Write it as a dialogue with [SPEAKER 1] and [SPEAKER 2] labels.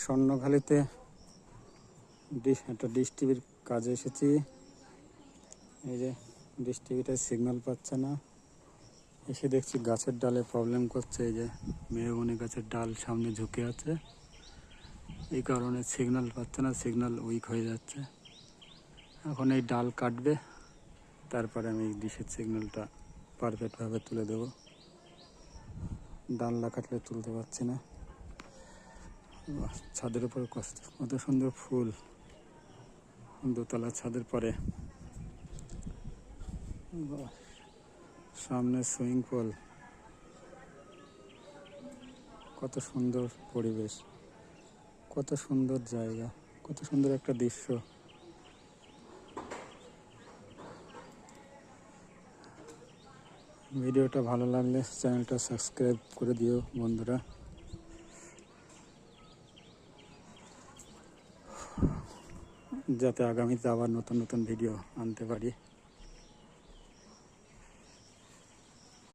[SPEAKER 1] স্বর্ণখালীতে একটা ডিশ টিভির কাজে এসেছি। এই যে ডিশ টিভিটায় সিগন্যাল পাচ্ছে না, এসে দেখছি গাছের ডালে প্রবলেম করছে। এই যে মেহগনি গাছের ডাল সামনে ঝুঁকে আছে, এই কারণে সিগন্যাল পাচ্ছে না, সিগন্যাল উইক হয়ে যাচ্ছে। এখন এই ডাল কাটবে, তারপরে আমি এই ডিশের সিগন্যালটা পারফেক্টভাবে তুলে দেব। ডাল না কাটলে তুলতে পারছি না। ছাদের উপরে কত সুন্দর ফুল, দোতলা ছাদের পরে সামনে সুইমিং পুল, কত সুন্দর পরিবেশ, কত সুন্দর জায়গা, কত সুন্দর একটা দৃশ্য। ভিডিওটা ভালো লাগলে চ্যানেলটা সাবস্ক্রাইব করে দিও বন্ধুরা, যাতে আগামীতে আবার নতুন নতুন ভিডিও আনতে পারি।